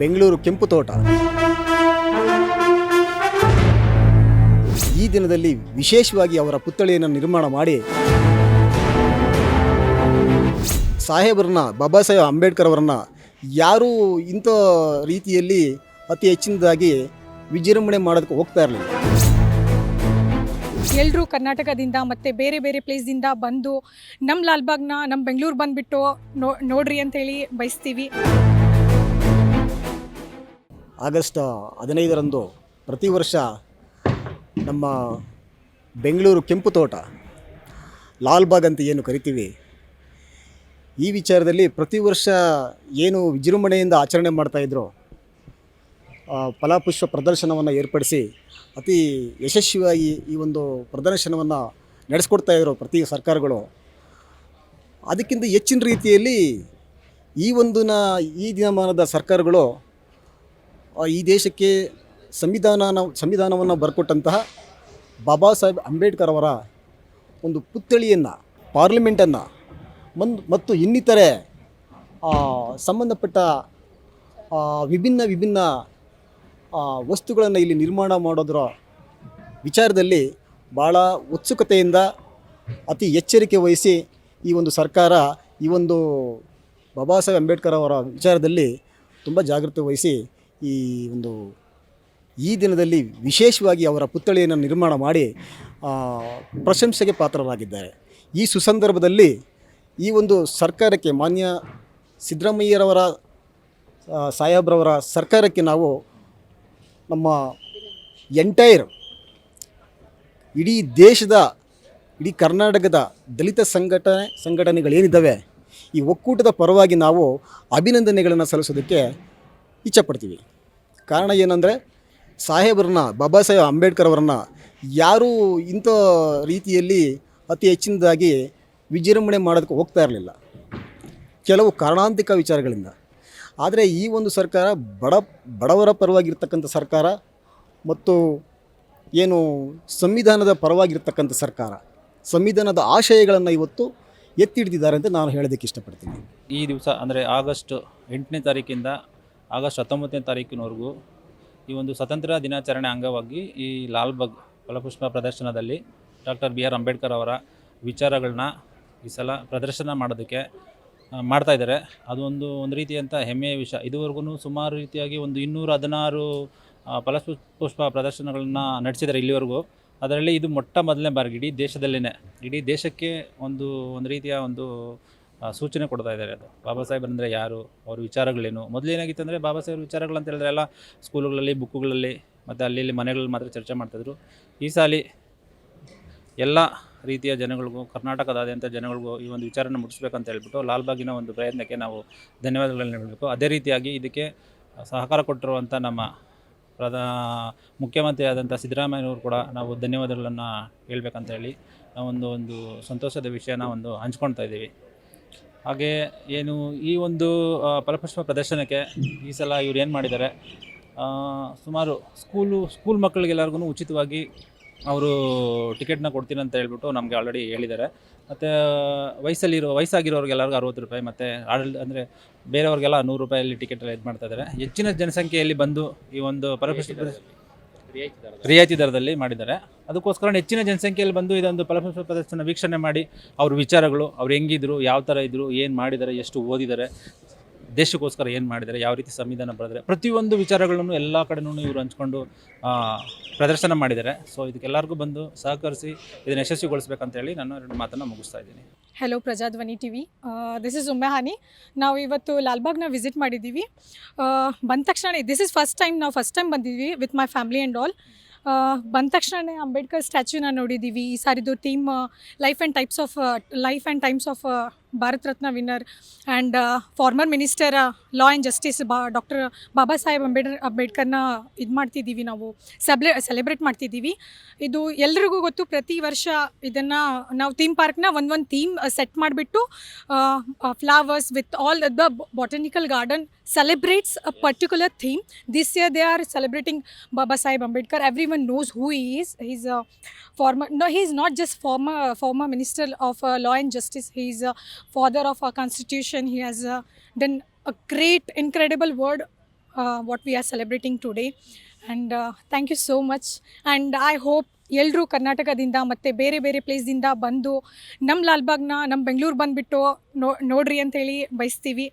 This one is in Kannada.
ಬೆಂಗಳೂರು ಕೆಂಪು ತೋಟ ಈ ದಿನದಲ್ಲಿ ವಿಶೇಷವಾಗಿ ಅವರ ಪುತ್ಥಳಿಯನ್ನು ನಿರ್ಮಾಣ ಮಾಡಿ ಸಾಹೇಬರನ್ನ ಬಾಬಾ ಸಾಹೇಬ್ ಅಂಬೇಡ್ಕರ್ ಅವರನ್ನ ಯಾರೂ ಇಂಥ ರೀತಿಯಲ್ಲಿ ಅತಿ ಹೆಚ್ಚಿನದಾಗಿ ವಿಜೃಂಭಣೆ ಮಾಡೋದಕ್ಕೆ ಹೋಗ್ತಾ ಇರಲಿಲ್ಲ. ಎಲ್ಲರೂ ಕರ್ನಾಟಕದಿಂದ ಮತ್ತು ಬೇರೆ ಬೇರೆ ಪ್ಲೇಸ್ದಿಂದ ಬಂದು ನಮ್ಮ ಲಾಲ್ಬಾಗ್ನ ನಮ್ಮ ಬೆಂಗಳೂರು ಬಂದುಬಿಟ್ಟು ನೋಡ್ರಿ ಅಂತೇಳಿ ಬಯಸ್ತೀವಿ. ಆಗಸ್ಟ್ 15ರಂದು ಪ್ರತಿ ವರ್ಷ ನಮ್ಮ ಬೆಂಗಳೂರು ಕೆಂಪು ತೋಟ ಲಾಲ್ಬಾಗ್ ಅಂತ ಏನು ಕರಿತೀವಿ, ಈ ವಿಚಾರದಲ್ಲಿ ಪ್ರತಿ ವರ್ಷ ಏನು ವಿಜೃಂಭಣೆಯಿಂದ ಆಚರಣೆ ಮಾಡ್ತಾಯಿದ್ರು, ಫಲಪುಷ್ಪ ಪ್ರದರ್ಶನವನ್ನು ಏರ್ಪಡಿಸಿ ಅತಿ ಯಶಸ್ವಿಯಾಗಿ ಈ ಒಂದು ಪ್ರದರ್ಶನವನ್ನು ನಡೆಸ್ಕೊಡ್ತಾಯಿದ್ರು ಪ್ರತಿ ಸರ್ಕಾರಗಳು. ಅದಕ್ಕಿಂತ ಹೆಚ್ಚಿನ ರೀತಿಯಲ್ಲಿ ಈ ದಿನಮಾನದ ಸರ್ಕಾರಗಳು ಈ ದೇಶಕ್ಕೆ ಸಂವಿಧಾನವನ್ನು ಬರ್ಕೊಟ್ಟಂತಹ ಬಾಬಾ ಸಾಹೇಬ್ ಅಂಬೇಡ್ಕರ್ ಅವರ ಒಂದು ಪುತ್ಥಳಿಯನ್ನು, ಪಾರ್ಲಿಮೆಂಟನ್ನು ಮತ್ತು ಇನ್ನಿತರೆ ಸಂಬಂಧಪಟ್ಟ ವಿಭಿನ್ನ ವಸ್ತುಗಳನ್ನು ಇಲ್ಲಿ ನಿರ್ಮಾಣ ಮಾಡೋದರ ವಿಚಾರದಲ್ಲಿ ಭಾಳ ಉತ್ಸುಕತೆಯಿಂದ ಅತಿ ಎಚ್ಚರಿಕೆ ವಹಿಸಿ ಈ ಒಂದು ಸರ್ಕಾರ ಈ ಒಂದು ಬಾಬಾ ಸಾಹೇಬ್ ಅಂಬೇಡ್ಕರ್ ಅವರ ವಿಚಾರದಲ್ಲಿ ತುಂಬ ಜಾಗೃತಿ ವಹಿಸಿ ಈ ದಿನದಲ್ಲಿ ವಿಶೇಷವಾಗಿ ಅವರ ಪುತ್ಥಳಿಯನ್ನು ನಿರ್ಮಾಣ ಮಾಡಿ ಪ್ರಶಂಸೆಗೆ ಪಾತ್ರರಾಗಿದ್ದಾರೆ. ಈ ಸುಸಂದರ್ಭದಲ್ಲಿ ಈ ಒಂದು ಸರ್ಕಾರಕ್ಕೆ, ಮಾನ್ಯ ಸಿದ್ದರಾಮಯ್ಯರವರ ಸಾಹೇಬ್ರವರ ಸರ್ಕಾರಕ್ಕೆ ನಾವು ನಮ್ಮ ಇಡೀ ದೇಶದ, ಇಡೀ ಕರ್ನಾಟಕದ ದಲಿತ ಸಂಘಟನೆಗಳೇನಿದ್ದಾವೆ, ಈ ಒಕ್ಕೂಟದ ಪರವಾಗಿ ನಾವು ಅಭಿನಂದನೆಗಳನ್ನು ಸಲ್ಲಿಸೋದಕ್ಕೆ ಇಚ್ಛಪಡ್ತೀವಿ. ಕಾರಣ ಏನಂದರೆ, ಸಾಹೇಬರನ್ನ, ಬಾಬಾ ಸಾಹೇಬ್ ಅಂಬೇಡ್ಕರ್ ಅವರನ್ನ ಯಾರೂ ಇಂಥ ರೀತಿಯಲ್ಲಿ ಅತಿ ಹೆಚ್ಚಿನದಾಗಿ ವಿಜೃಂಭಣೆ ಮಾಡೋದಕ್ಕೆ ಹೋಗ್ತಾ ಇರಲಿಲ್ಲ, ಕೆಲವು ಕಾರಣಾಂತಿಕ ವಿಚಾರಗಳಿಂದ. ಆದರೆ ಈ ಒಂದು ಸರ್ಕಾರ ಬಡವರ ಪರವಾಗಿರ್ತಕ್ಕಂಥ ಸರ್ಕಾರ ಮತ್ತು ಏನು ಸಂವಿಧಾನದ ಪರವಾಗಿರ್ತಕ್ಕಂಥ ಸರ್ಕಾರ, ಸಂವಿಧಾನದ ಆಶಯಗಳನ್ನು ಇವತ್ತು ಎತ್ತಿ ಹಿಡಿದಿದ್ದಾರೆ ಅಂತ ನಾನು ಹೇಳೋದಕ್ಕೆ ಇಷ್ಟಪಡ್ತೀನಿ. ಈ ದಿವಸ ಅಂದರೆ ಆಗಸ್ಟ್ 8ನೇ ತಾರೀಕಿಂದ ಆಗಸ್ಟ್ 19ನೇ ತಾರೀಕಿನವರೆಗೂ ಈ ಒಂದು ಸ್ವಾತಂತ್ರ್ಯ ದಿನಾಚರಣೆ ಅಂಗವಾಗಿ ಈ ಲಾಲ್ಬಾಗ್ ಫಲಪುಷ್ಪ ಪ್ರದರ್ಶನದಲ್ಲಿ ಡಾಕ್ಟರ್ BR ಅಂಬೇಡ್ಕರ್ ಅವರ ವಿಚಾರಗಳನ್ನ ಈ ಸಲ ಪ್ರದರ್ಶನ ಮಾಡೋದಕ್ಕೆ ಮಾಡ್ತಾಯಿದ್ದಾರೆ. ಅದು ಒಂದು ರೀತಿಯಂಥ ಹೆಮ್ಮೆಯ ವಿಷಯ. ಇದುವರೆಗೂ ಸುಮಾರು ರೀತಿಯಾಗಿ ಒಂದು 216 ಫಲಪುಷ್ಪ ಪ್ರದರ್ಶನಗಳನ್ನ ನಡೆಸಿದ್ದಾರೆ ಇಲ್ಲಿವರೆಗೂ. ಅದರಲ್ಲಿ ಇದು ಮೊಟ್ಟ ಮೊದಲನೇ ಬಾರಿಗೆ ಇಡೀ ದೇಶಕ್ಕೆ ಒಂದು ರೀತಿಯ ಒಂದು ಸೂಚನೆ ಕೊಡ್ತಾ ಇದ್ದಾರೆ. ಅದು ಬಾಬಾ ಸಾಹೇಬ್ ಅಂದರೆ ಯಾರು, ಅವ್ರ ವಿಚಾರಗಳೇನು. ಮೊದಲೇನಾಗಿತ್ತು ಅಂದರೆ ಬಾಬಾ ಸಾಹೇಬ್ ವಿಚಾರಗಳು ಅಂತ ಹೇಳಿದ್ರೆ ಎಲ್ಲ ಸ್ಕೂಲುಗಳಲ್ಲಿ, ಬುಕ್ಕುಗಳಲ್ಲಿ ಮತ್ತು ಅಲ್ಲಿ ಮನೆಗಳಲ್ಲಿ ಮಾತ್ರ ಚರ್ಚೆ ಮಾಡ್ತಾಯಿದ್ರು. ಈ ಸಾಲಿ ಎಲ್ಲ ರೀತಿಯ ಜನಗಳಿಗೂ, ಕರ್ನಾಟಕದಾದ್ಯಂತ ಜನಗಳಿಗೂ ಈ ಒಂದು ವಿಚಾರನ ಮುಟ್ಟಿಸ್ಬೇಕಂತ ಹೇಳ್ಬಿಟ್ಟು ಲಾಲ್ಬಾಗಿನ ಒಂದು ಪ್ರಯತ್ನಕ್ಕೆ ನಾವು ಧನ್ಯವಾದಗಳನ್ನು ಹೇಳಬೇಕು. ಅದೇ ರೀತಿಯಾಗಿ ಇದಕ್ಕೆ ಸಹಕಾರ ಕೊಟ್ಟಿರುವಂಥ ನಮ್ಮ ಮುಖ್ಯಮಂತ್ರಿ ಆದಂಥ ಸಿದ್ದರಾಮಯ್ಯನವರು ಕೂಡ ನಾವು ಧನ್ಯವಾದಗಳನ್ನು ಹೇಳ್ಬೇಕಂತ ಹೇಳಿ ನಾವೊಂದು ಸಂತೋಷದ ವಿಷಯನ ಹಂಚ್ಕೊಳ್ತಾ ಇದ್ದೀವಿ. ಹಾಗೆ ಏನು ಈ ಒಂದು ಫಲಪುಷ್ಪ ಪ್ರದರ್ಶನಕ್ಕೆ ಈ ಸಲ ಇವ್ರು ಏನು ಮಾಡಿದ್ದಾರೆ, ಸುಮಾರು ಸ್ಕೂಲ್ ಮಕ್ಕಳಿಗೆಲ್ಲರಿಗೂ ಉಚಿತವಾಗಿ ಅವರು ಟಿಕೆಟ್ನ ಕೊಡ್ತೀನಿ ಅಂತ ಹೇಳ್ಬಿಟ್ಟು ನಮಗೆ ಆಲ್ರೆಡಿ ಹೇಳಿದ್ದಾರೆ. ಮತ್ತು ವಯಸ್ಸಾಗಿರೋರಿಗೆಲ್ಲರಿಗೂ 60 ರೂಪಾಯಿ, ಮತ್ತು ಅಂದರೆ ಬೇರೆಯವ್ರಿಗೆಲ್ಲ 100 ರೂಪಾಯಲ್ಲಿ ಟಿಕೆಟೆಲ್ಲ ಇದು ಮಾಡ್ತಾಯಿದ್ದಾರೆ. ಹೆಚ್ಚಿನ ಜನಸಂಖ್ಯೆಯಲ್ಲಿ ಬಂದು ಈ ಒಂದು ಫಲಪುಷ್ಪ ರಿಯಾಯಿತಿ ದರದಲ್ಲಿ ಮಾಡಿದ್ದಾರೆ. ಅದಕ್ಕೋಸ್ಕರ ಹೆಚ್ಚಿನ ಜನಸಂಖ್ಯೆಯಲ್ಲಿ ಬಂದು ಇದೊಂದು ಫಲಪುಷ್ಪ ಪ್ರದರ್ಶನ ವೀಕ್ಷಣೆ ಮಾಡಿ ಅವ್ರ ವಿಚಾರಗಳು, ಅವ್ರು ಹೆಂಗಿದ್ರು, ಯಾವ ಥರ ಇದ್ದರು, ಏನು ಮಾಡಿದ್ದಾರೆ, ಎಷ್ಟು ಓದಿದ್ದಾರೆ, ದೇಶಕ್ಕೋಸ್ಕರ ಏನು ಮಾಡಿದ್ದಾರೆ, ಯಾವ ರೀತಿ ಸಂವಿಧಾನ ಬರೆದರೆ, ಪ್ರತಿಯೊಂದು ವಿಚಾರಗಳನ್ನು ಎಲ್ಲ ಕಡೆನೂ ಇವರು ಹಂಚ್ಕೊಂಡು ಪ್ರದರ್ಶನ ಮಾಡಿದ್ದಾರೆ. ಸೊ ಇದಕ್ಕೆಲ್ಲರಿಗೂ ಬಂದು ಸಹಕರಿಸಿ ಇದನ್ನು ಯಶಸ್ವಿಗೊಳಿಸ್ಬೇಕಂತ ಹೇಳಿ ನಾನು 2 ಮಾತನ್ನು ಮುಗಿಸ್ತಾ ಇದ್ದೀನಿ. Hello Prajadhvani TV, this is Ummehani. ನಾವು ಇವತ್ತು ಲಾಲ್ಬಾಗ್ನ ವಿಸಿಟ್ ಮಾಡಿದ್ದೀವಿ. ಬಂದ ತಕ್ಷಣ ದಿಸ್ ಇಸ್ ಫಸ್ಟ್ ಟೈಮ್ ಬಂದಿದ್ವಿ with my family and all. ಬಂದ ತಕ್ಷಣ ಅಂಬೇಡ್ಕರ್ ಸ್ಟ್ಯಾಚ್ಯೂನ ನೋಡಿದ್ದೀವಿ. ಈ ಸಾರಿದು theme life and times of Bharat Ratna winner and former minister law and justice doctor Baba Saheb ಅಂಬೇಡ್ಕರ್ನ ಇದು ಮಾಡ್ತಿದ್ದೀವಿ, ನಾವು ಸೆಲೆಬ್ರೇಟ್ ಮಾಡ್ತಿದ್ದೀವಿ. ಇದು ಎಲ್ರಿಗೂ ಗೊತ್ತು. ಪ್ರತಿ ವರ್ಷ ಇದನ್ನು ನಾವು ಥೀಮ್ ಪಾರ್ಕ್ನ ಒಂದು ಥೀಮ್ ಸೆಟ್ ಮಾಡಿಬಿಟ್ಟು flowers with all the botanical garden celebrates a particular theme. This year they are celebrating Baba Saheb Ambedkar. Everyone knows who he is. He's a former, no, he is not just former minister of law and justice. He is a father of our constitution. He has done a great, incredible what we are celebrating today. And thank you so much. And I hope ಎಲ್ಲರೂ ಕರ್ನಾಟಕದಿಂದ ಮತ್ತು ಬೇರೆ ಬೇರೆ ಪ್ಲೇಸ್ದಿಂದ ಬಂದು ನಮ್ಮ ಲಾಲ್ಬಾಗ್ನ ನಮ್ಮ ಬೆಂಗಳೂರು ಬಂದುಬಿಟ್ಟು ನೋಡ್ರಿ ಅಂತೇಳಿ ಬಯಸ್ತೀವಿ.